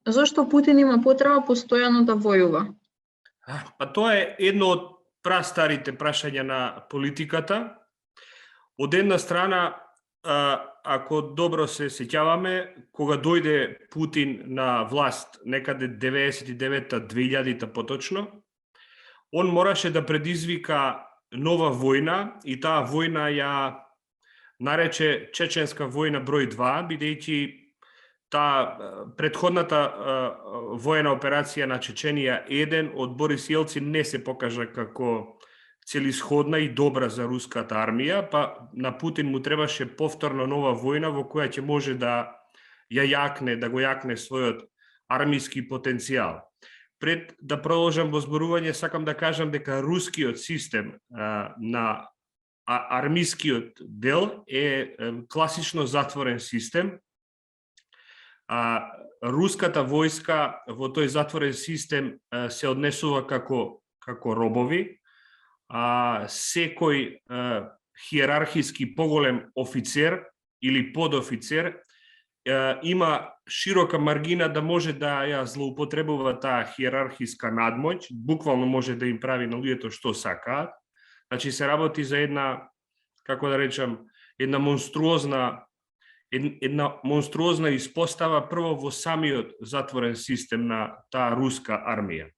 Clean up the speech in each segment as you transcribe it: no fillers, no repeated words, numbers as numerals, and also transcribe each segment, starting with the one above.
Зошто Путин има потреба постојано да војува? Па тоа е едно од прастарите прашања на политиката. Од една страна, ако добро се сеќаваме, кога дојде Путин на власт некаде 99-2000 поточно, он мораше да предизвика нова војна и таа војна ја нарече Чеченска војна број 2, бидејќи таа претходната воена операција на Чеченија 1 од Борис Јелцин не се покажа како целисходна и добра за руската армија, па на Путин му требаше повторно нова војна во која ќе може да го јакне својот армиски потенцијал. Пред да продолжам во зборување, сакам да кажам дека рускиот систем на армискиот дел е класично затворен систем. Руската војска во тој затворен систем се однесува како робови. Секој хиерархиски поголем офицер или подофицер има широка маргина да може да ја злоупотребува таа хиерархиска надмоќ, буквално може да им прави на луѓето што сакаат. Значи се работи за една, како да речам, една монструозна испостава прво во самиот затворен систем на таа руска армија.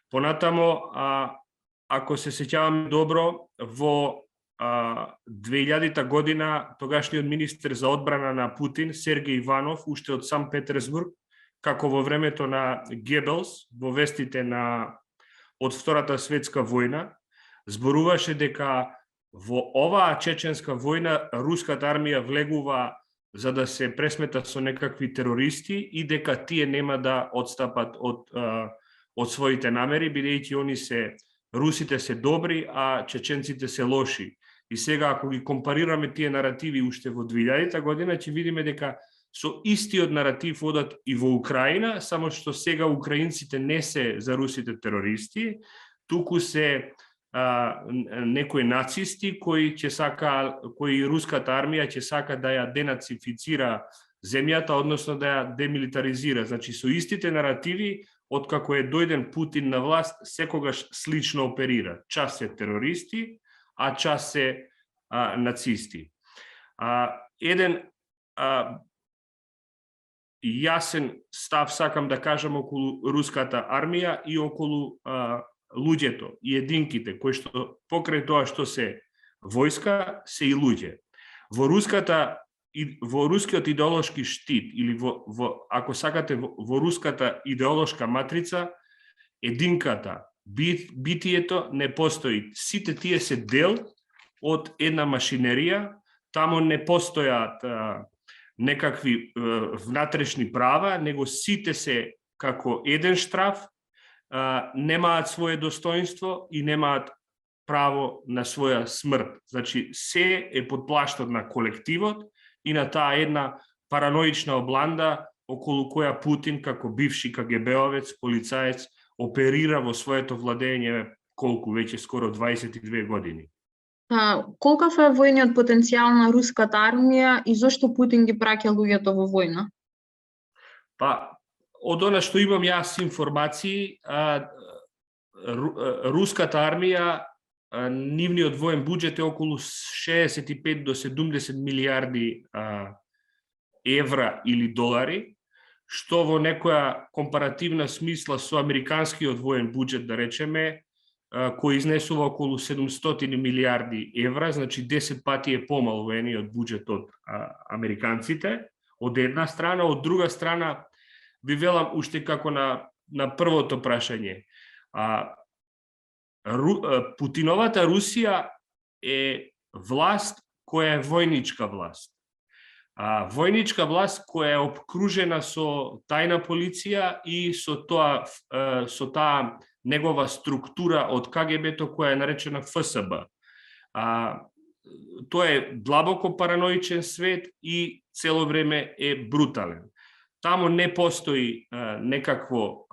Понатамо, ако се сеќаваме добро, во 2000 година тогашниот министер за одбрана на Путин, Сергеј Иванов, уште од Санкт Петерсбург, како во времето на Гебелс, во вестите од Втората светска војна, зборуваше дека во оваа чеченска војна руската армија влегува за да се пресмета со некакви терористи и дека тие нема да одстапат од своите намери, бидејќи русите се добри, а чеченците се лоши. И сега, ако ги компарираме тие наративи уште во 2000 година, ќе видиме дека со истиот наратив одат и во Украина, само што сега украинците не се за русите терористи, туку се некои нацисти кои руската армија ќе сака да ја денацифицира земјата, односно да ја демилитаризира. Значи, со истите наративи, откако е дојден Путин на власт, секогаш слично оперира. Час се терористи, а час се нацисти. Еден јасен став сакам да кажам околу руската армија и околу луѓето и единките, кои што покрај тоа што се војска, се и луѓе. Во рускиот идеолошки штит или ако сакате во руската идеолошка матрица, единката, битието не постои. Сите тие се дел од една машинерија, таму не постојат некакви внатрешни права, него сите се како еден штраф, немаат свое достоинство и немаат право на своја смрт. Значи, се е под плаштот на колективот и на таа една параноична обланда околу која Путин, како бивши КГБ-овец, полицаец, оперира во своето владење колку веќе скоро 22 години. Колкав е војниот потенцијал на руската армија и зошто Путин ги праќа луѓето во војна? Од она што имам јас информации, руската армија, нивниот воен буџет е околу 65 до 70 милиарди евра или долари, што во некоја компаративна смисла со американскиот воен буџет, да речеме, кој изнесува околу 700 милиарди евра, значи 10 пати е помал воениот буџет од американците, од една страна, од друга страна, ви велам уште како на првото прашање. Путиновата Русија е власт која е војничка власт. Војничка власт која е обкружена со тајна полиција и со таа негова структура од КГБ-то која е наречена ФСБ. Тоа е длабоко параноичен свет и цело време е брутален. Таму не постои некакво,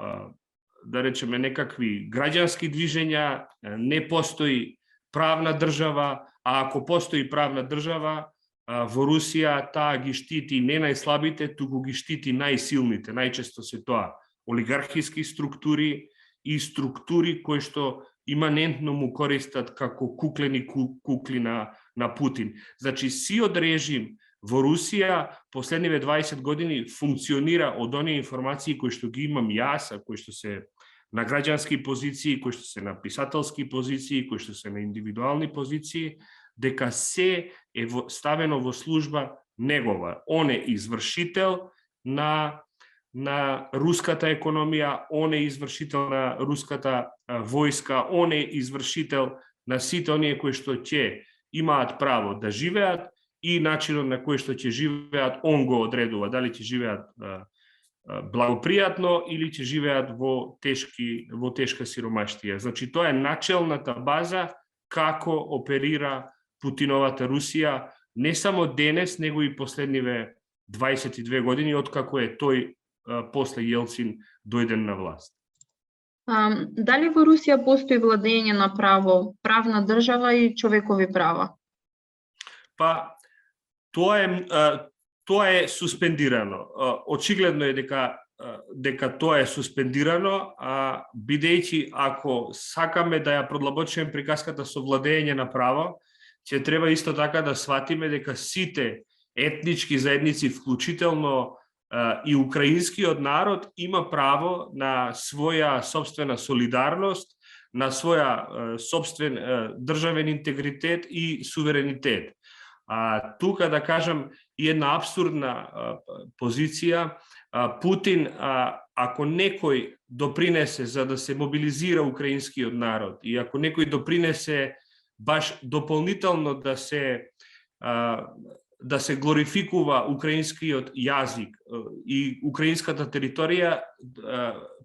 да речеме, некакви граѓански движења, не постои правна држава, а ако постои правна држава, во Русија таа ги штити не најслабите, туку ги штити најсилните. Најчесто се тоа олигархиски структури и структури кои што иманентно му користат како куклени кукли на Путин. Значи, сиот режим во Русија последниве 20 години функционира од оние информации кои што ги имам јас, кои што се на граѓански позиции, кои што се на писателски позиции, кои што се на индивидуални позиции, дека се е ставено во служба негова. Он е извршител на руската економија, он е извршител на руската војска, он е извршител на сите оние кои што ќе имаат право да живеат и начинот на кој што ќе живеат, он го одредува, дали ќе живеат благопријатно или ќе живеат во тешка сиромаштија. Значи, тоа е начелната база како оперира Путиновата Русија, не само денес, него и последниве 22 години, откако е тој после Јелцин дојден на власт. Дали во Русија постои владење на право, правна држава и човекови права? Па, тоа е суспендирано. Очигледно е дека тоа е суспендирано, бидејќи ако сакаме да ја продлабочиме приказката со владење на право, ќе треба исто така да сватиме дека сите етнички заедници, вклучително и украинскиот народ, има право на своја собствена солидарност, на своја собствен државен интегритет и суверенитет. Тука да кажам и една абсурдна позиција. Путин, ако некој допринесе за да се мобилизира украинскиот народ и ако некој допринесе баш дополнително да се глорификува украинскиот јазик и украинската територија,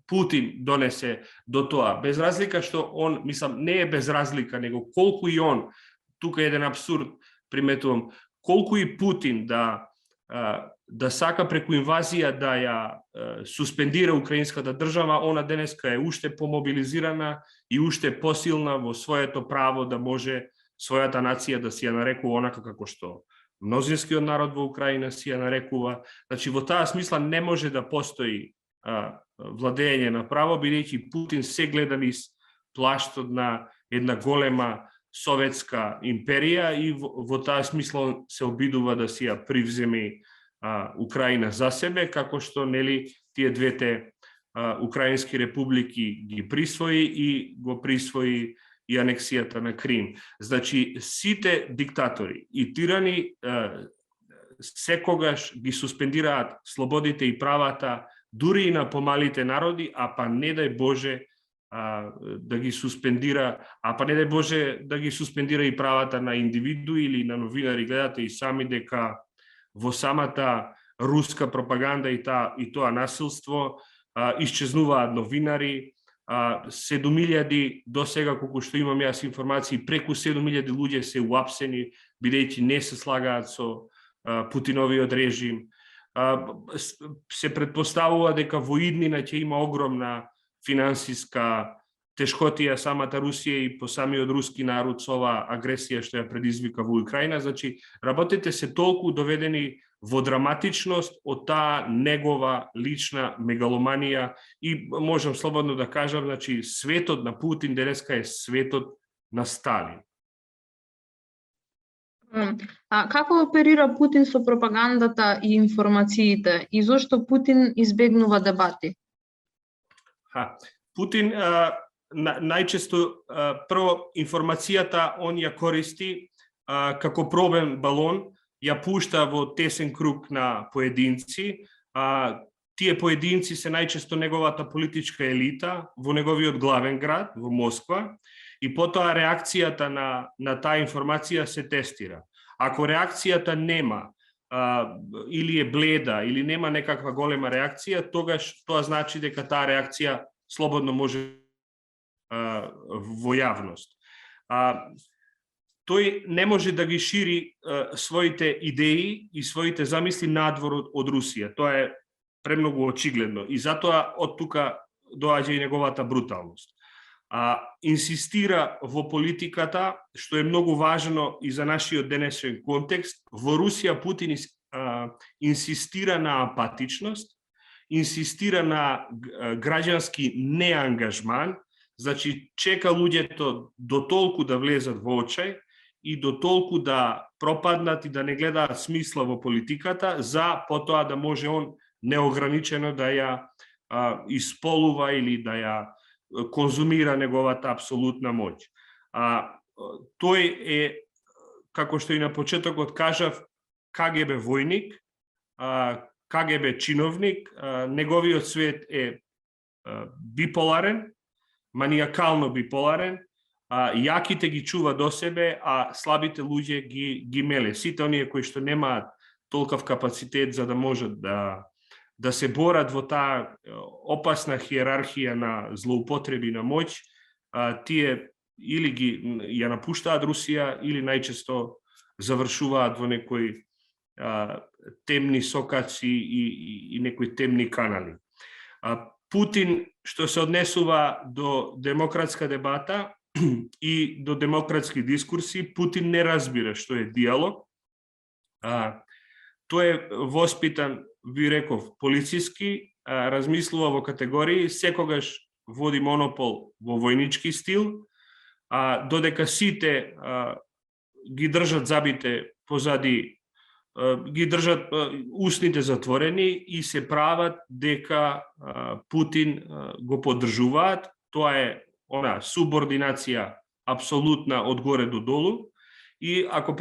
Путин донесе до тоа. Без разлика што он, мислам, не е без разлика, него колку и он, тука е еден абсурд, приметувам, колку и Путин да сака преку инвазија да ја суспендира украинската држава, она денеска е уште помобилизирана и уште посилна во своето право да може својата нација да си ја нарекува онака како што мнозинскиот народ во Украина си ја нарекува. Значи, во таа смисла не може да постои владење на право, бидејќи Путин се гледа низ плаштот на една голема советска империја и во таа смисла се обидува да си ја привземи Украина за себе, како што нели тие двете украински републики ги присвои и го присвои и анексијата на Крим. Значи, сите диктатори и тирани секогаш ги суспендираат слободите и правата дури и на помалите народи, не дај Боже да ги суспендира, не дај Боже да ги суспендира и правата на индивиду или на новинари. Гледате и сами дека во самата руска пропаганда и тоа насилство исчезнуваат новинари, 7.000 до сега, колку што имам јас информации, преку 7.000 луѓе се уапсени, бидејќи не се слагаат со Путиновиот режим. Се предпоставува дека во иднина ќе има огромна финансиска тешкотија самата Русија и по самиот руски народ со оваа агресија што ја предизвика во Украина. Значи, работите се толку доведени во драматичност од таа негова лична мегаломанија и можам слободно да кажам, значи, светот на Путин денеска е светот на Сталин. Како оперира Путин со пропагандата и информациите и зошто Путин избегнува дебати? Путин најчесто прво информацијата он ја користи како пробен балон, ја пушта во тесен круг на поединци. Тие поединци се најчесто неговата политичка елита во неговиот главен град, во Москва, и потоа реакцијата на таа информација се тестира. Ако реакцијата нема или е бледа, или нема некаква голема реакција, тогаш тоа значи дека таа реакција слободно може во јавност. Тој не може да ги шири своите идеи и своите замисли надвор од Русија. Тоа е премногу очигледно и затоа од тука доаѓа и неговата бруталност. инсистира во политиката, што е многу важно и за нашиот денешен контекст. Во Русија Путин инсистира на апатичност, инсистира на граѓански неангажман, значи чека луѓето до толку да влезат во очај и до толку да пропаднат и да не гледаат смисла во политиката, за потоа да може он неограничено да ја исполува или да ја конзумира неговата апсолутна моќ. Тој е, како што и на почетокот кажав, КГБ војник, КГБ чиновник, неговиот свет е биполарен, маниакално биполарен, јаките ги чува до себе, а слабите луѓе ги меле. Сите оние кои што немаат толков капацитет за да можат да се борат во таа опасна хиерархија на злоупотреби на моќ, тие или ја напуштаат Русија, или најчесто завршуваат во некои темни сокаци и некои темни канали. Путин, што се однесува до демократска дебата и до демократски дискурси, Путин не разбира што е диалог. Тој е воспитан, би реков, полициски, размислува во категории, секогаш води монопол во војнички стил, додека сите ги држат забите позади, ги држат устните затворени и се прават дека Путин го поддржуваат. Тоа е она субординација апсолутна од горе до долу. И ако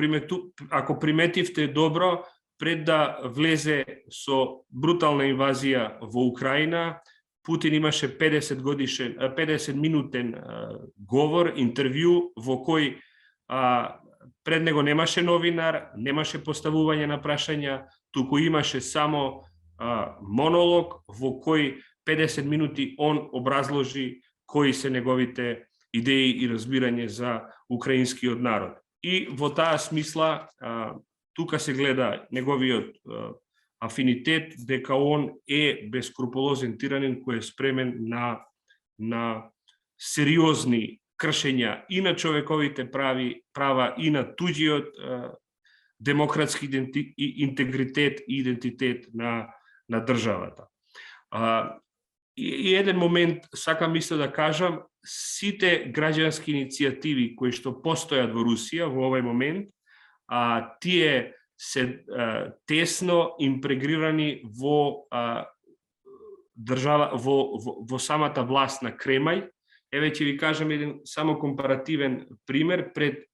приметивте добро, пред да влезе со брутална инвазија во Украина, Путин имаше 50-минутен говор, интервју, во кој пред него немаше новинар, немаше поставување на прашања, туку имаше само монолог во кој 50 минути он образложи кои се неговите идеи и разбирање за украинскиот народ. И во таа смисла, тука се гледа неговиот афинитет, дека он е бескрупулозен тиранин кој е спремен на сериозни кршења и на човековите права и на туѓиот демократски интегритет и идентитет на државата. И еден момент сакам исто да кажам, сите граѓански иницијативи кои што постојат во Русија во овој момент, тие се тесно интегрирани во држава, во самата власт на Кремљ. Еве ќе ви кажам еден само компаративен пример. Пред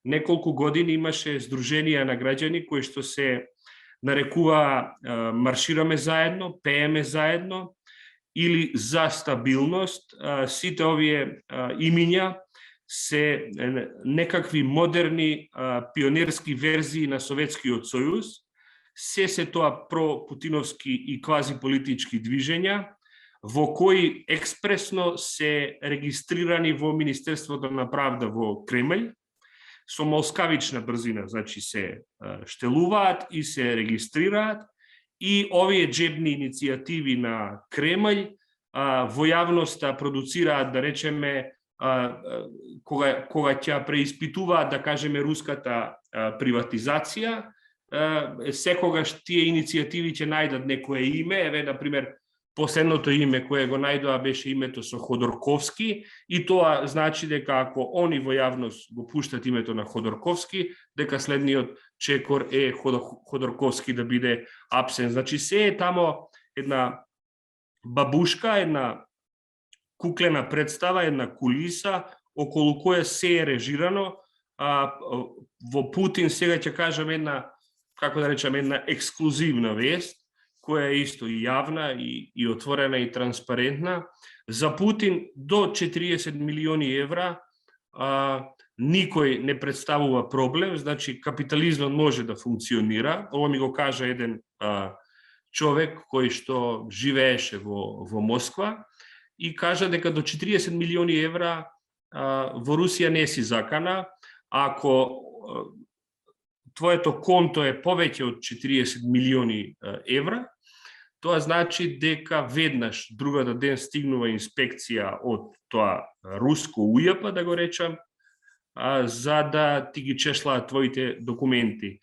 неколку години имаше здруженија на граѓани кои што се нарекува маршираме заедно, пееме заедно или за стабилност. Сите овие имиња се некакви модерни пионерски верзии на Советскиот сојуз. Се тоа пропутиновски и квазиполитички движења, во кои експресно се регистрирани во Министерството на правда во Кремљ, со молскавична брзина, значи се штелуваат и се регистрираат, и овие джебни иницијативи на Кремљ во јавноста продуцираат, да речеме, кога ќе преиспитуваат, да кажеме, руската приватизација, секогаш тие иницијативи ќе најдат некое име. Еве, например, последното име кое го најдоа беше името со Ходорковски, и тоа значи дека ако они во јавност го пуштат името на Ходорковски, дека следниот чекор е Ходорковски да биде апсен. Значи се е тамо една бабушка, една куклена представа, една кулиса околу која се е режирано. Во Путин сега ќе кажам една, како да речем, една ексклузивна вест, која е исто и јавна и отворена и транспарентна. За Путин до 40 милиони евра никој не представува проблем, значи капитализмот може да функционира. Ово ми го кажа еден човек кој што живееше во Москва и кажа дека до 40 милиони евра во Русија не си закана. Ако твоето конто е повеќе од 40 милиони евра, тоа значи дека веднаш другата ден стигнува инспекција од тоа руско УЈП, да го речам, за да ти ги чешлаат твоите документи.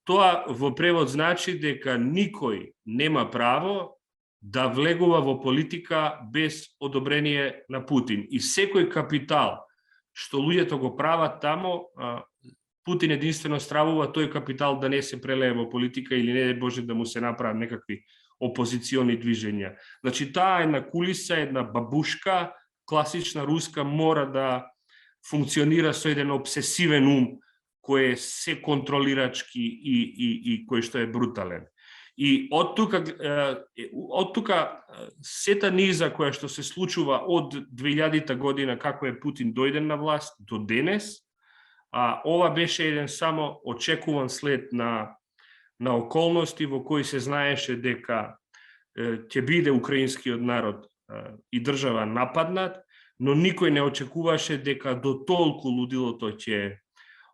Тоа во превод значи дека никој нема право да влегува во политика без одобрение на Путин. И секој капитал што луѓето го прават тамо, Путин единствено стравува тој капитал да не се прелее во политика или не може да му се направат некакви опозициони движења. Значи, таа една кулиса, една бабушка, класична руска, мора да функционира со еден обсесивен ум кој е се контролирачки и кој што е брутален. И од тука сета низа која што се случува од 2000 година како е Путин дојден на власт до денес, ова беше еден само очекуван след на околности во кои се знаеше дека ќе биде украинскиот народ и држава нападнат, но никој не очекуваше дека до толку лудилото ќе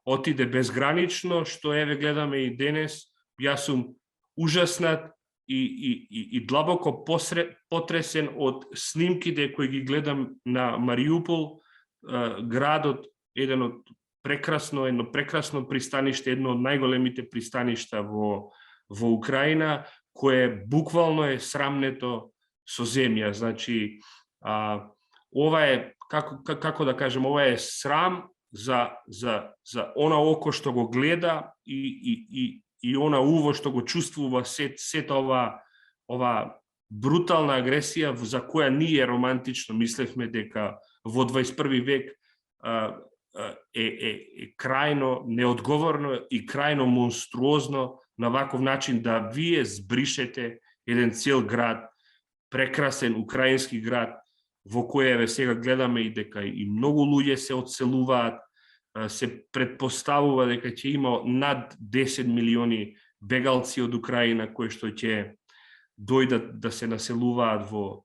отиде безгранично, што еве гледаме и денес. Јас сум ужаснат и длабоко потресен од снимките кои ги гледам на Мариупол, градот, едно прекрасно пристаниште, едно од најголемите пристаништа во Украина, кое буквално е срамнето со земја. Значи, ова е, како да кажем, ова е срам за она око што го гледа и она уво што го чувствува сета ова брутална агресија за која ние романтично мислевме дека во 21 век е крајно неодговорно и крајно монструозно на ваков начин да вие збришете еден цел град, прекрасен украински град, во кој сега гледаме и дека и многу луѓе се одселуваат, се предпоставува дека ќе има над 10 милиони бегалци од Украина кои што ќе дојдат да се населуваат во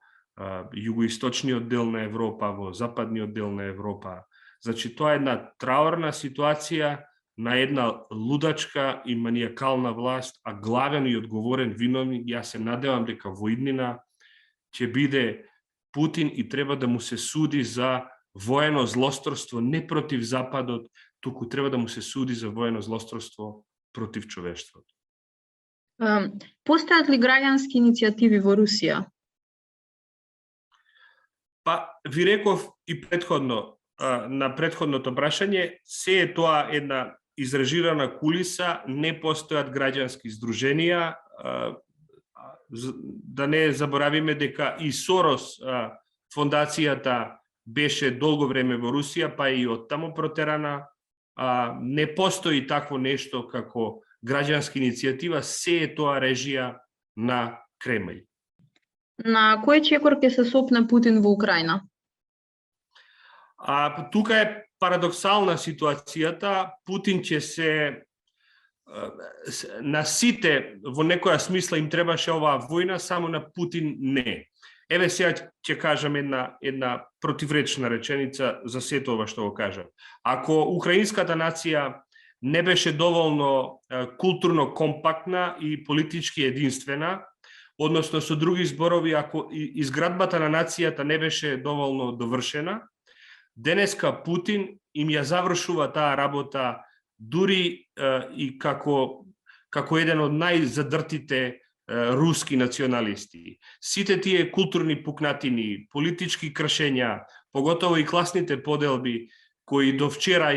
југоисточниот дел на Европа, во западниот дел на Европа. Значи, тоа е една траурна ситуација на една лудачка и маниакална власт, а главен и одговорен виновник, јас се надевам дека во иднина ќе биде Путин и треба да му се суди за воено злосторство не против Западот, туку треба да му се суди за воено злосторство против човештвото. Постојат ли граѓански иницијативи во Русија? Па, ви реков и претходно, на претходното прашање, се е тоа една изрежирана кулиса, не постојат граѓански здруженија, да не заборавиме дека и Сорос, фондацијата, беше долго време во Русија, па и оттаму протерана. Не постои такво нешто како граѓанска иницијатива, се е тоа режија на Кремљ. На кој чекор ќе се сопне Путин во Украина? Тука е парадоксална ситуацијата. Путин ќе се на сите во некоја смисла им требаше оваа војна, само на Путин не. Еве сега ќе кажам една противречна реченица за сето ова што го кажам. Ако украинската нација не беше доволно културно компактна и политички единствена, односно со други зборови, ако изградбата на нацијата не беше доволно довршена, денеска Путин им ја завршува таа работа дури и како еден од најзадртите руски националисти. Сите тие културни пукнатини, политички кршења, поготово и класните поделби кои до вчера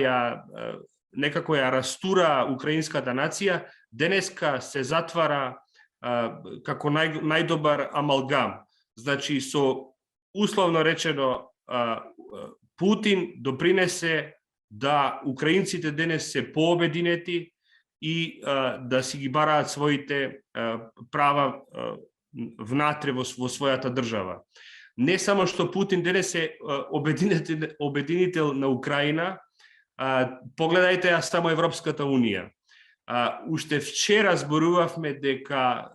некако ја растура украинската нација, денеска се затвара како најдобар амалгам. Значи, со условно речено, Путин допринесе да украинците денес се пообединети и да си ги бараат своите права внатре во својата држава. Не само што Путин денес е обединител на Украина, погледајте само Европската Унија. Уште вчера зборувавме дека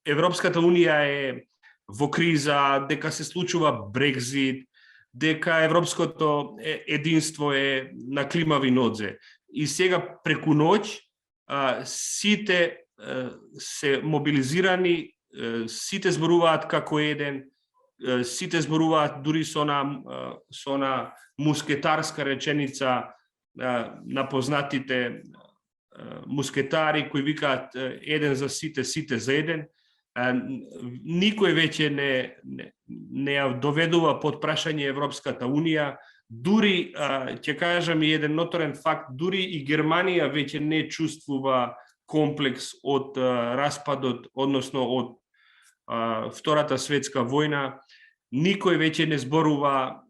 Европската Унија е во криза, дека се случува Брекзит, дека европското единство е на климави нодзе. И сега преку ноќ сите се мобилизирани, сите зборуваат како еден, сите зборуваат дури со она мускетарска реченица на познатите мускетари кои викаат еден за сите, сите за еден. Никој веќе не ја доведува под прашање Европската Унија. Дури, ќе кажам и еден ноторен факт, дури и Германија веќе не чувствува комплекс од распадот, односно од Втората светска војна. Никој веќе не зборува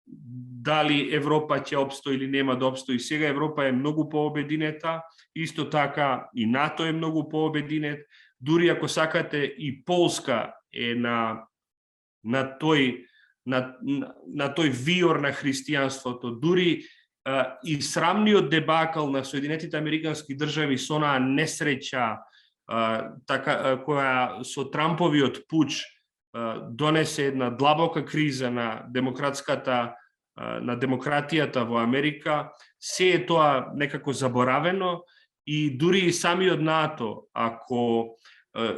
дали Европа ќе обстои или нема да обстои. Сега Европа е многу пообединета, исто така и НАТО е многу пообединет. Дури ако сакате и Полска е на тој виор на христијанството. Дури и срамниот дебакал на Соединетите Американски држави со онаа несреќа која со Трамповиот пуч донесе една длабока криза на демократијата во Америка, се е тоа некако заборавено и дури и самиот НАТО, ако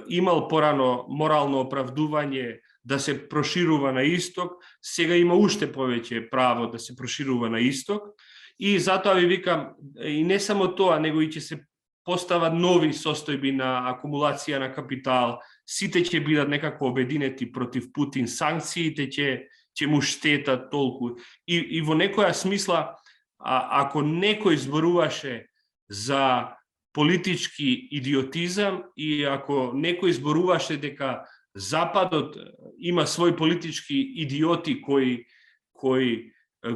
имал порано морално оправдување да се проширува на исток, сега има уште повеќе право да се проширува на исток и затоа ви викам, и не само тоа, него и ќе се постават нови состојби на акумулација на капитал, сите ќе бидат некако обединети против Путин, санкциите ќе му штетат толку. И во некоја смисла, ако некој зборуваше за политички идиотизам и ако некој зборуваше дека Западот има свои политички идиоти кои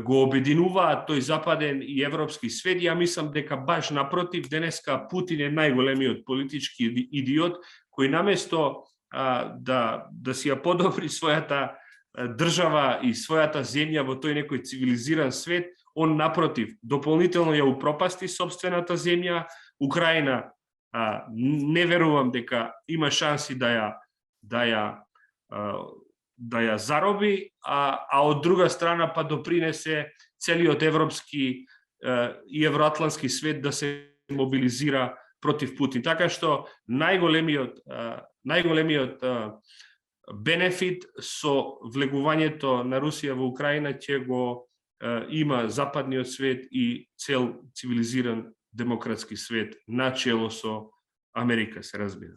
го обединуваат тој западен и европски свет, ја мислам дека баш напротив, денеска Путин е најголемиот политички идиот кој наместо да си ја подобри својата држава и својата земја во тој некој цивилизиран свет, он напротив, дополнително ја упропасти собствената земја. Украина не верувам дека има шанси да ја зароби, а од друга страна па допринесе целиот европски и евроатлански свет да се мобилизира против Путин. Така што најголемиот бенефит со влегувањето на Русија во Украина ќе го има западниот свет и цел цивилизиран демократски свет начело со Америка, се разбира.